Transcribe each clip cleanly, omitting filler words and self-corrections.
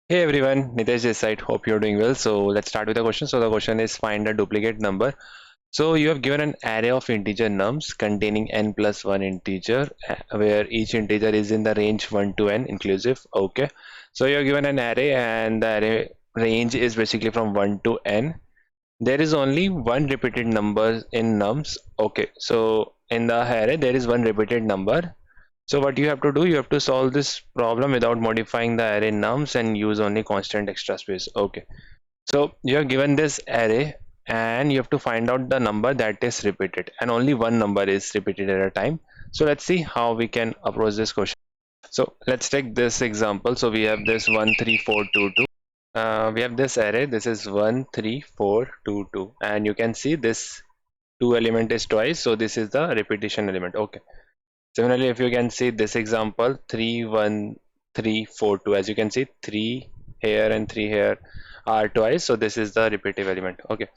Hey everyone, Nitesh this side. Hope you're doing well. So let's start with the question. So the question is find a duplicate number. So you have given an array of integer nums containing n plus 1 integer where each integer is in the range 1 to n inclusive. Okay. So you're given an array and the array range is basically from 1 to n. There is only one repeated number in nums. Okay. So in the array there is one repeated number. So what you have to do, you have to solve this problem without modifying the array nums and use only constant extra space. Okay. So you are given this array and you have to find out the number that is repeated, and only one number is repeated at a time. So let's see how we can approach this question. So let's take this example. So we have this 13422. We have this array. This is 13422, and you can see this two element is twice. So this is the repetition element. Okay. Similarly, if you can see this example 31342, as you can see 3 here and 3 here are twice, so this is the repetitive element. Okay,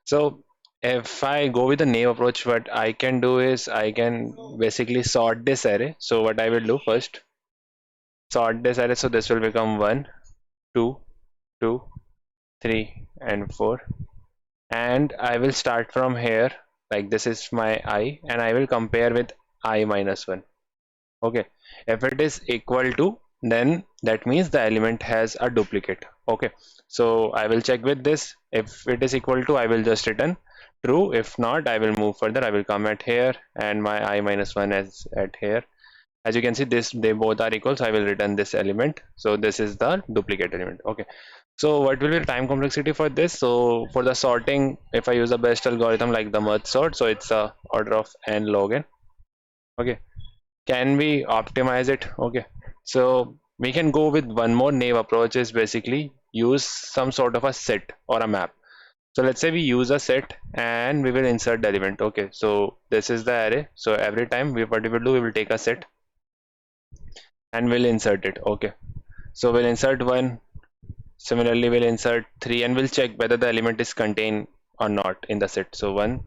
so if I go with the naive approach, what I can do is I can basically sort this array. So what I will do first, sort this array, so this will become 1 2 2 3 and 4, and I will start from here, like this is my I, and I will compare with I minus 1. Okay, if it is equal to, then that means the element has a duplicate. Okay, so I will check with this. If it is equal to, I will just return true. If not, I will move further. I will come at here and my I minus 1 is at here. As you can see, this they both are equal, so I will return this element. So this is the duplicate element. Okay, so what will be the time complexity for this? So for the sorting, if I use the best algorithm like the merge sort, so it's a order of n log n. Okay, can we optimize it? Okay, so we can go with one more naive approach, is basically use some sort of a set or a map. So let's say we use a set and we will insert the element. Okay, so this is the array, so every time what we will do, we will take a set and we'll insert it. Okay, so we'll insert 1, similarly we'll insert 3, and we'll check whether the element is contained or not in the set. So 1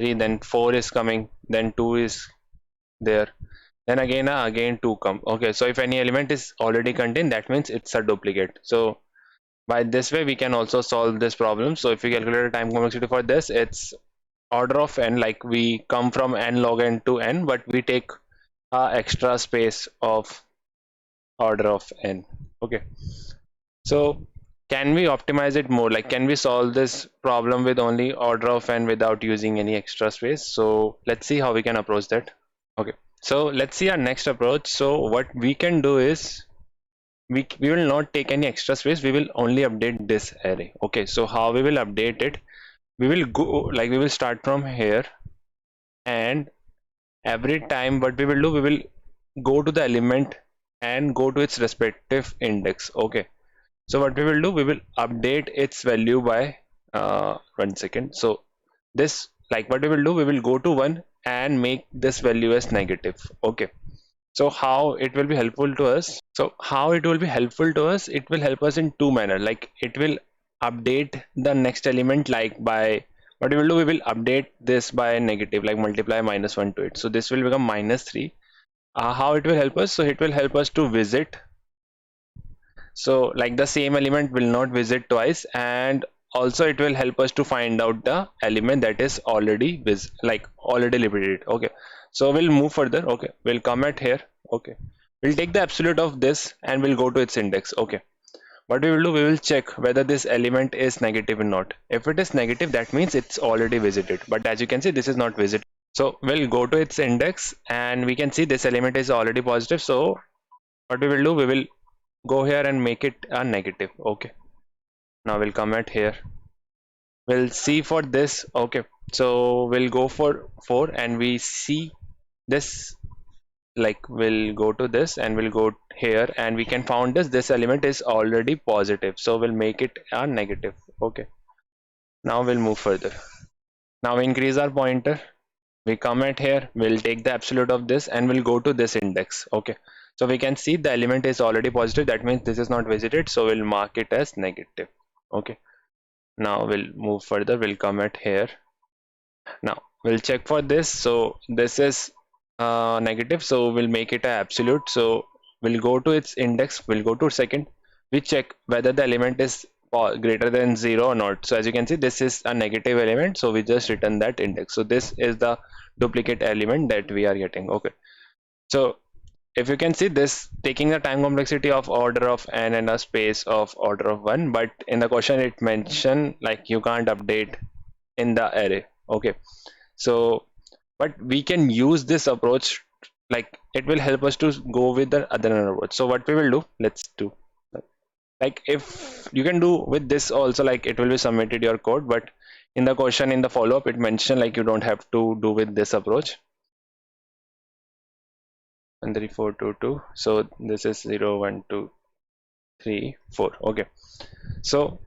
3, then 4 is coming, then 2 is there, then again 2 come. Okay, so if any element is already contained, that means it's a duplicate. So by this way we can also solve this problem. So if we calculate the time complexity for this, it's order of n, like we come from n log n to n, but we take extra space of order of n. Okay, so can we optimize it more, like can we solve this problem with only order of n without using any extra space? So let's see how we can approach that. Okay, so let's see our next approach. So what we can do is we will not take any extra space, we will only update this array. Okay, so how we will update it, we will go, like we will start from here, and every time what we will do, we will go to the element and go to its respective index. Okay, so what we will do, we will update its value by 1 second. So this, like what we will do, we will go to 1 and make this value as negative. Okay, so how it will be helpful to us? So how it will be helpful to us? It will help us in two manner. Like it will update the next element, like by what we will do, we will update this by negative, like multiply -1 to it. So this will become -3. How it will help us? So it will help us to visit. So like the same element will not visit twice, and also it will help us to find out the element that is already already repeated. Okay, so we'll move further. Okay, we'll come at here. Okay, we'll take the absolute of this and we'll go to its index. Okay, what we will do, we will check whether this element is negative or not. If it is negative, that means it's already visited, but as you can see, this is not visited. So we'll go to its index and we can see this element is already positive. So what we will do, we will go here and make it a negative. Okay, now we'll come at here, we'll see for this. Okay, so we'll go for 4 and we see this, like we'll go to this and we'll go here and we can found this element is already positive, so we'll make it a negative. Okay, now we'll move further. Now we increase our pointer, we come at here, we'll take the absolute of this and we'll go to this index. Okay, so we can see the element is already positive, that means this is not visited, so we'll mark it as negative. Okay, now we'll move further, we'll come at here, now we'll check for this. So this is negative, so we'll make it a absolute. So we'll go to its index, we'll go to second, we check whether the element is greater than 0 or not. So as you can see, this is a negative element, so we just return that index. So this is the duplicate element that we are getting. Okay, so if you can see this, taking the time complexity of order of n and a space of order of 1, but in the question it mentioned like you can't update in the array. Okay, so but we can use this approach, like it will help us to go with the other approach. So what we will do, let's do, like if you can do with this also, like it will be submitted your code, but in the question, in the follow-up, it mentioned like you don't have to do with this approach. 13422, so this is 0 1 2 3 4. Okay, so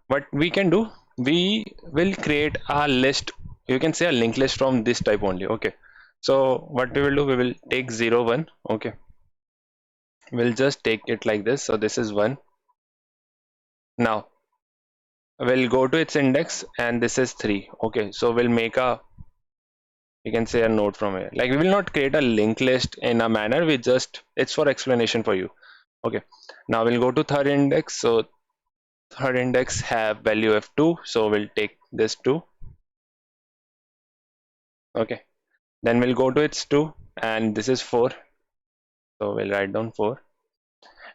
what we can do, we will create a list, you can say a linked list from this type only. Okay, so what we will do, we will take 0 1. Okay, we'll just take it like this. So this is 1. Now we'll go to its index and this is 3. Okay, so we'll make a, you can say a node from here. Like we will not create a linked list in a manner, we just, it's for explanation for you. Okay, now we'll go to third index. So third index have value of 2, so we'll take this 2. Okay, then we'll go to its 2 and this is 4, so we'll write down 4,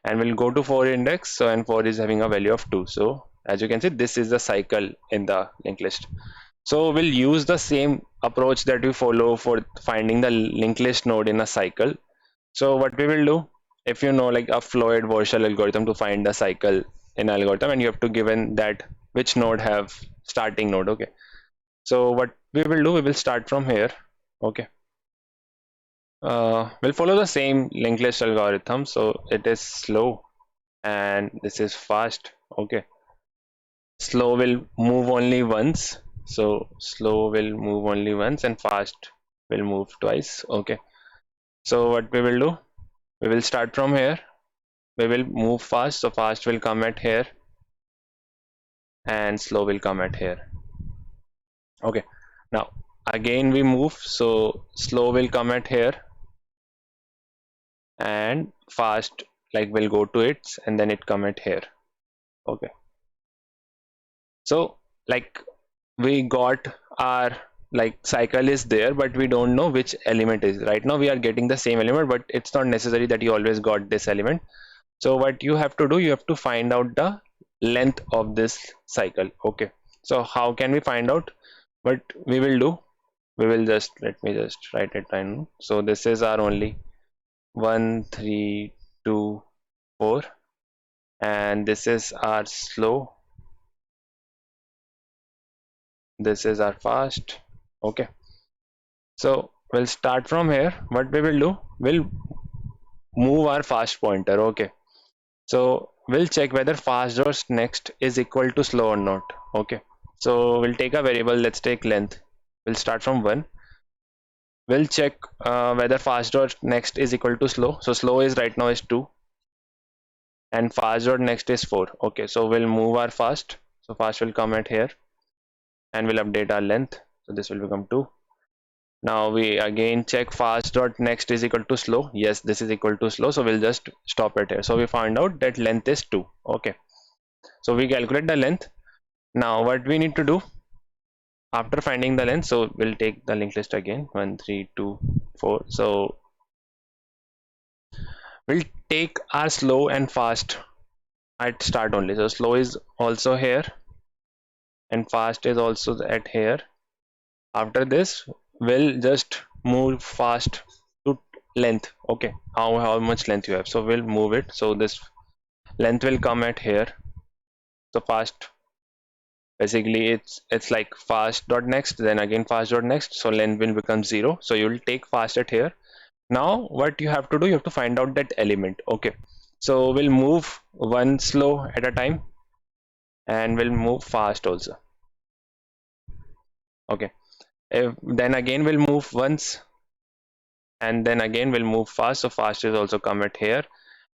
and we'll go to 4 index. So and 4 is having a value of 2. So as you can see, this is the cycle in the linked list. So we'll use the same approach that we follow for finding the linked list node in a cycle. So what we will do, if you know like a 𝗱liche algorithm to find the cycle in algorithm, and you have to given that which node have starting node. Okay, so what we will do, we will start from here. Okay, we'll follow the same linked list algorithm. So it is slow and this is fast. Okay, slow will move only once, so slow will move only once and fast will move twice. Okay, so what we will do, we will start from here, we will move fast, so fast will come at here and slow will come at here. Okay, now again we move, so slow will come at here and fast like will go to it and then it come at here. Okay, so like we got our like cycle is there, but we don't know which element is. Right now we are getting the same element, but it's not necessary that you always got this element. So what you have to do, you have to find out the length of this cycle. Okay, so how can we find out? What we will do, we will just, let me just write it down. So this is our only 1 3 2 4, and this is our slow, this is our fast. Okay, so we'll start from here. What we will do, we'll move our fast pointer. Okay, so we'll check whether fast dot next is equal to slow or not. Okay, so we'll take a variable, let's take length, we'll start from 1. We'll check whether fast dot next is equal to slow. So slow is right now is 2 and fast dot next is 4. Okay, so we'll move our fast, so fast will come at here and we'll update our length, so this will become 2. Now we again check fast dot next is equal to slow. Yes, this is equal to slow, so we'll just stop it here. So we find out that length is 2. Okay, so we calculate the length. Now what we need to do after finding the length, so we'll take the linked list again, 1 3 2 4. So we'll take our slow and fast at start only. So slow is also here and fast is also at here. After this we'll just move fast to length. Okay, how much length you have, so we'll move it, so this length will come at here. So fast, basically it's like fast dot next, then again fast dot next, so length will become 0. So you will take fast at here. Now what you have to do, you have to find out that element. Okay, so we'll move one slow at a time and we'll move fast also. Okay, then again we'll move once and then again we'll move fast, so fast is also come at here,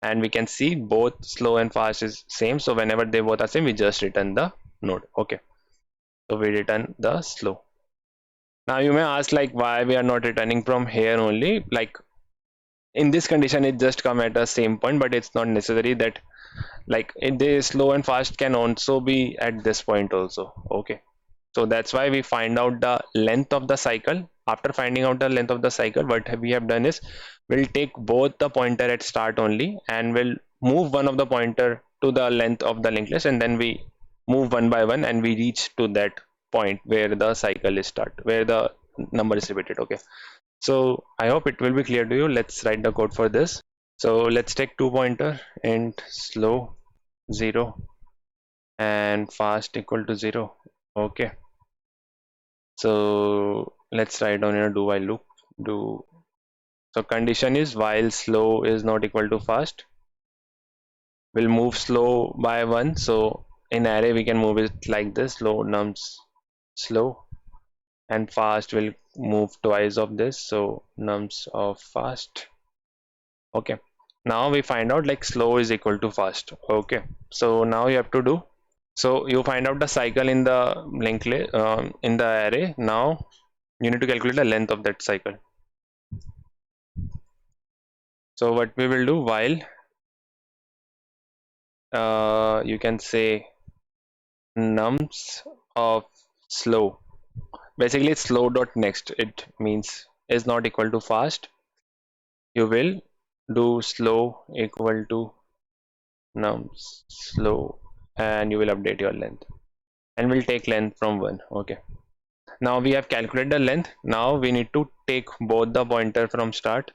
and we can see both slow and fast is same, so whenever they both are same, we just return the node. Okay, so we return the slow. Now you may ask like why we are not returning from here only, like in this condition it just come at the same point, but it's not necessary that like the slow and fast can also be at this point also. Okay, so that's why we find out the length of the cycle. After finding out the length of the cycle, what we have done is we'll take both the pointer at start only, and we'll move one of the pointer to the length of the linked list, and then we move one by one and we reach to that point where the cycle is start, where the number is repeated. Okay, so I hope it will be clear to you. Let's write the code for this. So let's take two pointer, int slow 0 and fast equal to 0. Okay, so let's write down in a do while loop. Do so condition is while slow is not equal to fast, we'll move slow by 1. So in array we can move it like this, slow nums slow, and fast will move twice of this, so nums of fast. Okay, now we find out like slow is equal to fast. Okay, so now you have to do, so you find out the cycle in the linked list in the array. Now you need to calculate the length of that cycle. So what we will do, while you can say nums of slow, basically it's slow dot next, it means is not equal to fast, you will do slow equal to nums slow, and you will update your length, and we'll take length from 1. Okay, now we have calculated the length. Now we need to take both the pointer from start,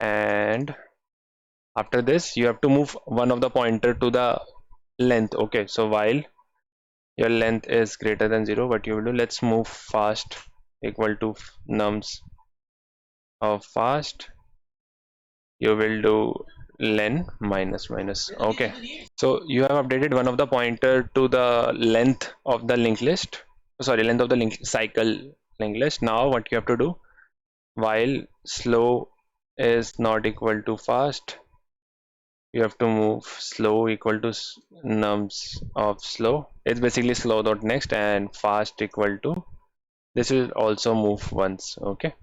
and after this you have to move one of the pointer to the length. Okay, so while your length is greater than 0, what you will do, let's move fast equal to nums of fast, you will do len minus minus. Okay, so you have updated one of the pointer to the length of the linked list, sorry, length of the link cycle linked list. Now what you have to do, while slow is not equal to fast, you have to move slow equal to nums of slow, it's basically slow dot next, and fast equal to, this will also move once. Okay,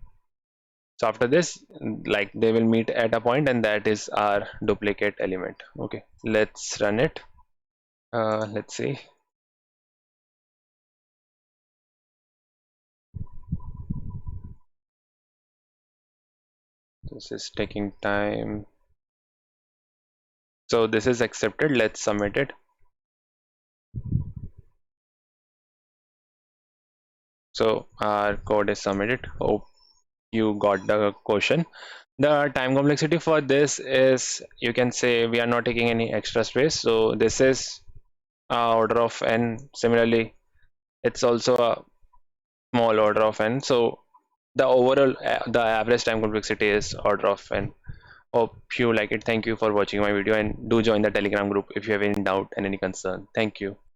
so after this, like they will meet at a point, and that is our duplicate element. Okay, let's run it. Let's see. This is taking time. So this is accepted. Let's submit it. So our code is submitted. Hope you got the question. The time complexity for this is, you can say, we are not taking any extra space. So this is order of n. Similarly, it's also a small order of n. So the overall, the average time complexity is order of n. Hope you like it. Thank you for watching my video, and do join the Telegram group if you have any doubt and any concern. Thank you.